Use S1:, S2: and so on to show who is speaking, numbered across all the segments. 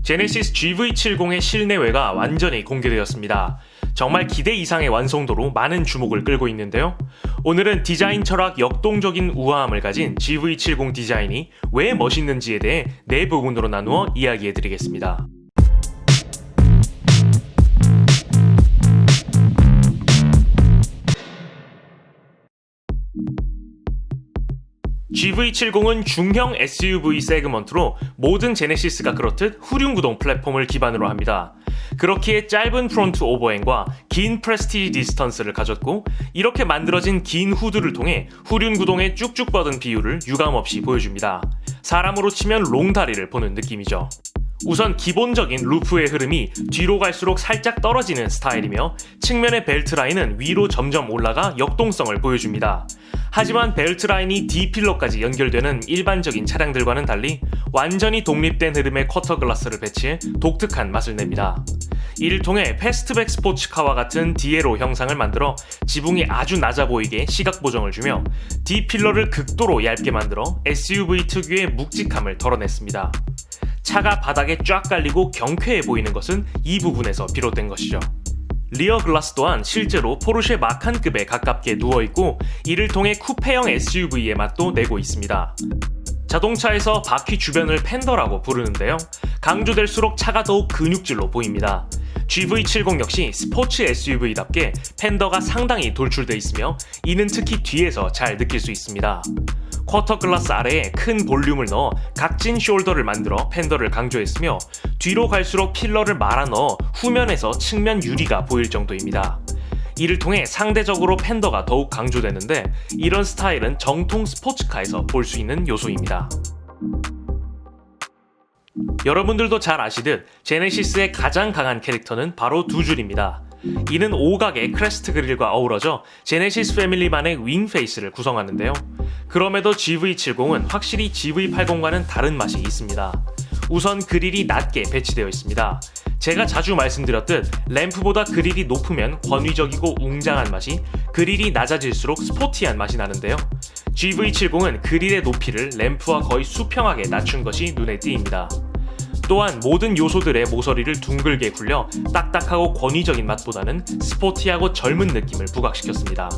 S1: 제네시스 GV70의 실내외가 완전히 공개되었습니다. 정말 기대 이상의 완성도로 많은 주목을 끌고 있는데요. 오늘은 디자인 철학 역동적인 우아함을 가진 GV70 디자인이 왜 멋있는지에 대해 네 부분으로 나누어 이야기해드리겠습니다. GV70은 중형 SUV 세그먼트로 모든 제네시스가 그렇듯 후륜구동 플랫폼을 기반으로 합니다. 그렇기에 짧은 프론트 오버행과 긴 프레스티지 디스턴스를 가졌고, 이렇게 만들어진 긴 후드를 통해 후륜구동의 쭉쭉 뻗은 비율을 유감없이 보여줍니다. 사람으로 치면 롱다리를 보는 느낌이죠. 우선 기본적인 루프의 흐름이 뒤로 갈수록 살짝 떨어지는 스타일이며, 측면의 벨트 라인은 위로 점점 올라가 역동성을 보여줍니다. 하지만 벨트 라인이 D필러까지 연결되는 일반적인 차량들과는 달리 완전히 독립된 흐름의 쿼터 글라스를 배치해 독특한 맛을 냅니다. 이를 통해 패스트백 스포츠카와 같은 디에로 형상을 만들어 지붕이 아주 낮아 보이게 시각 보정을 주며 D필러를 극도로 얇게 만들어 SUV 특유의 묵직함을 덜어냈습니다. 차가 바닥에 쫙 깔리고 경쾌해 보이는 것은 이 부분에서 비롯된 것이죠. 리어 글라스 또한 실제로 포르쉐 마칸급에 가깝게 누워있고, 이를 통해 쿠페형 SUV의 맛도 내고 있습니다. 자동차에서 바퀴 주변을 팬더라고 부르는데요. 강조될수록 차가 더욱 근육질로 보입니다. GV70 역시 스포츠 SUV답게 팬더가 상당히 돌출돼 있으며, 이는 특히 뒤에서 잘 느낄 수 있습니다. 쿼터 글라스 아래에 큰 볼륨을 넣어 각진 숄더를 만들어 팬더를 강조했으며, 뒤로 갈수록 필러를 말아 넣어 후면에서 측면 유리가 보일 정도입니다. 이를 통해 상대적으로 팬더가 더욱 강조되는데, 이런 스타일은 정통 스포츠카에서 볼 수 있는 요소입니다. 여러분들도 잘 아시듯 제네시스의 가장 강한 캐릭터는 바로 두 줄입니다. 이는 오각의 크레스트 그릴과 어우러져 제네시스 패밀리만의 윙 페이스를 구성하는데요. 그럼에도 GV70은 확실히 GV80과는 다른 맛이 있습니다. 우선 그릴이 낮게 배치되어 있습니다. 제가 자주 말씀드렸듯 램프보다 그릴이 높으면 권위적이고 웅장한 맛이, 그릴이 낮아질수록 스포티한 맛이 나는데요. GV70은 그릴의 높이를 램프와 거의 수평하게 낮춘 것이 눈에 띄입니다. 또한 모든 요소들의 모서리를 둥글게 굴려 딱딱하고 권위적인 맛보다는 스포티하고 젊은 느낌을 부각시켰습니다.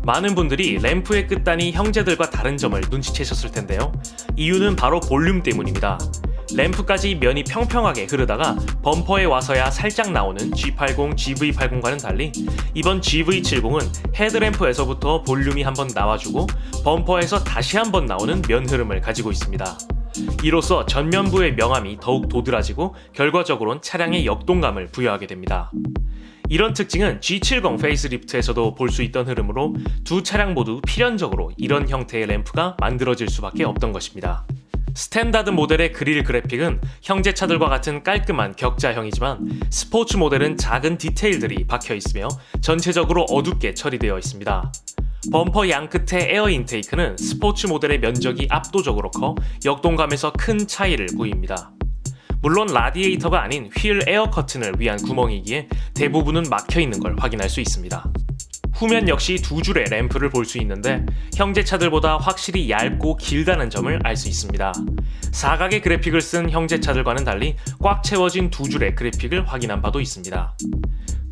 S1: 많은 분들이 램프의 끝단이 형제들과 다른 점을 눈치채셨을 텐데요. 이유는 바로 볼륨 때문입니다. 램프까지 면이 평평하게 흐르다가 범퍼에 와서야 살짝 나오는 G80, GV80과는 달리 이번 GV70은 헤드램프에서부터 볼륨이 한번 나와주고 범퍼에서 다시 한번 나오는 면 흐름을 가지고 있습니다. 이로써 전면부의 명암이 더욱 도드라지고 결과적으로는 차량의 역동감을 부여하게 됩니다. 이런 특징은 G70 페이스리프트에서도 볼 수 있던 흐름으로 두 차량 모두 필연적으로 이런 형태의 램프가 만들어질 수밖에 없던 것입니다. 스탠다드 모델의 그릴 그래픽은 형제차들과 같은 깔끔한 격자형이지만, 스포츠 모델은 작은 디테일들이 박혀 있으며 전체적으로 어둡게 처리되어 있습니다. 범퍼 양끝의 에어 인테이크는 스포츠 모델의 면적이 압도적으로 커 역동감에서 큰 차이를 보입니다. 물론 라디에이터가 아닌 휠 에어 커튼을 위한 구멍이기에 대부분은 막혀있는 걸 확인할 수 있습니다. 후면 역시 두 줄의 램프를 볼 수 있는데 형제차들보다 확실히 얇고 길다는 점을 알 수 있습니다. 사각의 그래픽을 쓴 형제차들과는 달리 꽉 채워진 두 줄의 그래픽을 확인한 바도 있습니다.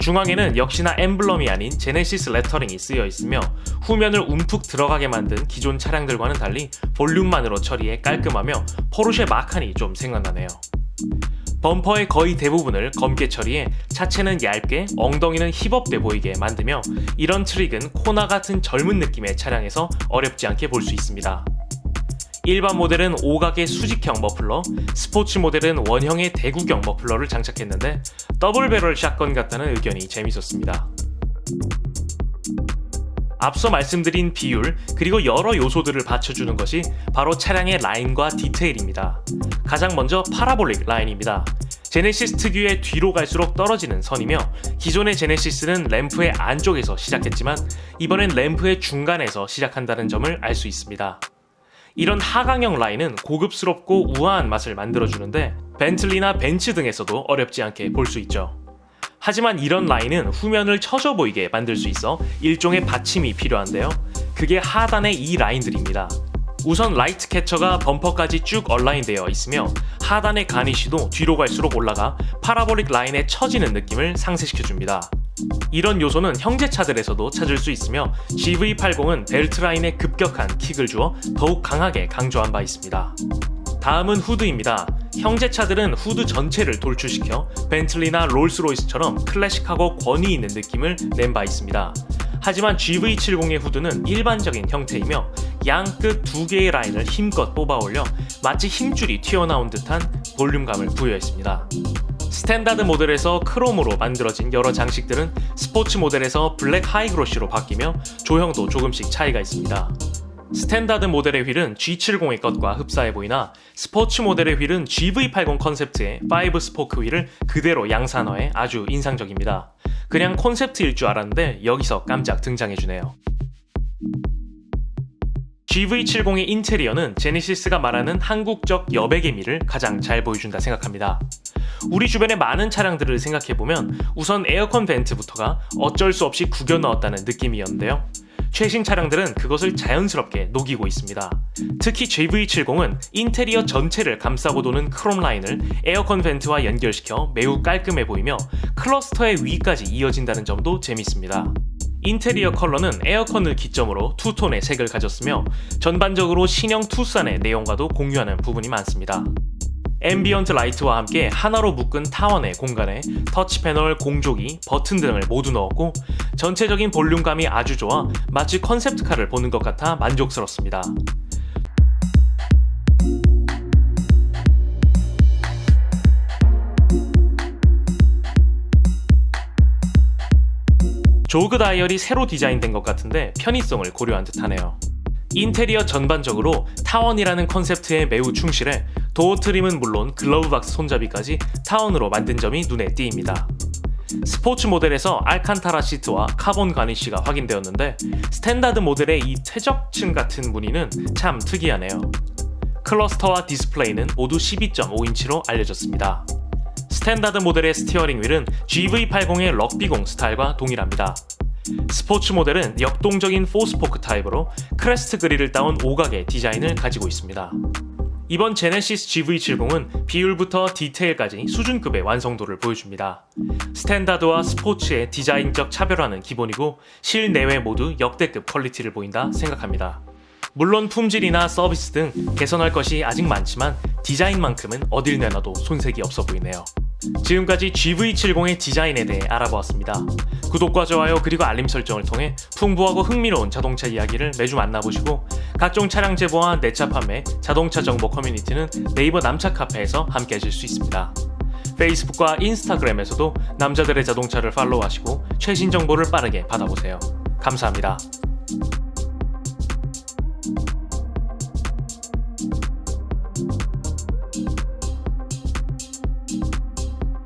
S1: 중앙에는 역시나 엠블럼이 아닌 제네시스 레터링이 쓰여 있으며, 후면을 움푹 들어가게 만든 기존 차량들과는 달리 볼륨만으로 처리해 깔끔하며 포르쉐 마칸이 좀 생각나네요. 범퍼의 거의 대부분을 검게 처리해 차체는 얇게, 엉덩이는 힙업돼 보이게 만들며, 이런 트릭은 코나 같은 젊은 느낌의 차량에서 어렵지 않게 볼 수 있습니다. 일반 모델은 오각의 수직형 머플러, 스포츠 모델은 원형의 대구경 머플러를 장착했는데 더블 배럴 샷건 같다는 의견이 재밌었습니다. 앞서 말씀드린 비율, 그리고 여러 요소들을 받쳐주는 것이 바로 차량의 라인과 디테일입니다. 가장 먼저 파라볼릭 라인입니다. 제네시스 특유의 뒤로 갈수록 떨어지는 선이며, 기존의 제네시스는 램프의 안쪽에서 시작했지만 이번엔 램프의 중간에서 시작한다는 점을 알 수 있습니다. 이런 하강형 라인은 고급스럽고 우아한 맛을 만들어주는데 벤틀리나 벤츠 등에서도 어렵지 않게 볼 수 있죠. 하지만 이런 라인은 후면을 처져 보이게 만들 수 있어 일종의 받침이 필요한데요. 그게 하단의 이 라인들입니다. 우선 라이트 캐처가 범퍼까지 쭉 얼라인되어 있으며 하단의 가니쉬도 뒤로 갈수록 올라가 파라볼릭 라인에 처지는 느낌을 상쇄시켜줍니다. 이런 요소는 형제차들에서도 찾을 수 있으며 GV80은 벨트 라인에 급격한 킥을 주어 더욱 강하게 강조한 바 있습니다. 다음은 후드입니다. 형제차들은 후드 전체를 돌출시켜 벤틀리나 롤스로이스처럼 클래식하고 권위 있는 느낌을 낸 바 있습니다. 하지만 GV70의 후드는 일반적인 형태이며 양끝 두 개의 라인을 힘껏 뽑아올려 마치 힘줄이 튀어나온 듯한 볼륨감을 부여했습니다. 스탠다드 모델에서 크롬으로 만들어진 여러 장식들은 스포츠 모델에서 블랙 하이그로시로 바뀌며 조형도 조금씩 차이가 있습니다. 스탠다드 모델의 휠은 G70의 것과 흡사해 보이나 스포츠 모델의 휠은 GV80 컨셉트의 5 스포크 휠을 그대로 양산화해 아주 인상적입니다. 그냥 콘셉트일 줄 알았는데 여기서 깜짝 등장해주네요. GV70의 인테리어는 제네시스가 말하는 한국적 여백의 미를 가장 잘 보여준다 생각합니다. 우리 주변의 많은 차량들을 생각해보면 우선 에어컨 벤트부터가 어쩔 수 없이 구겨 넣었다는 느낌이었는데요. 최신 차량들은 그것을 자연스럽게 녹이고 있습니다. 특히 GV70은 인테리어 전체를 감싸고 도는 크롬 라인을 에어컨 벤트와 연결시켜 매우 깔끔해 보이며 클러스터의 위까지 이어진다는 점도 재밌습니다. 인테리어 컬러는 에어컨을 기점으로 투톤의 색을 가졌으며 전반적으로 신형 투싼의 내용과도 공유하는 부분이 많습니다. 앰비언트 라이트와 함께 하나로 묶은 타원의 공간에 터치 패널, 공조기, 버튼 등을 모두 넣었고 전체적인 볼륨감이 아주 좋아 마치 컨셉트카를 보는 것 같아 만족스럽습니다. 조그 다이얼이 새로 디자인된 것 같은데 편의성을 고려한 듯하네요. 인테리어 전반적으로 타원이라는 컨셉트에 매우 충실해 도어 트림은 물론 글러브 박스 손잡이까지 타원으로 만든 점이 눈에 띄입니다. 스포츠 모델에서 알칸타라 시트와 카본 가니쉬가 확인되었는데 스탠다드 모델의 이 퇴적층 같은 무늬는 참 특이하네요. 클러스터와 디스플레이는 모두 12.5인치로 알려졌습니다. 스탠다드 모델의 스티어링 휠은 GV80의 럭비공 스타일과 동일합니다. 스포츠 모델은 역동적인 4스포크 타입으로 크레스트 그릴을 따온 오각의 디자인을 가지고 있습니다. 이번 제네시스 GV70은 비율부터 디테일까지 수준급의 완성도를 보여줍니다. 스탠다드와 스포츠의 디자인적 차별화는 기본이고 실내외 모두 역대급 퀄리티를 보인다 생각합니다. 물론 품질이나 서비스 등 개선할 것이 아직 많지만 디자인만큼은 어딜 내놔도 손색이 없어 보이네요. 지금까지 GV70의 디자인에 대해 알아보았습니다. 구독과 좋아요 그리고 알림 설정을 통해 풍부하고 흥미로운 자동차 이야기를 매주 만나보시고 각종 차량 제보와 내차 판매, 자동차 정보 커뮤니티는 네이버 남차 카페에서 함께 하실 수 있습니다. 페이스북과 인스타그램에서도 남자들의 자동차를 팔로우하시고 최신 정보를 빠르게 받아보세요. 감사합니다.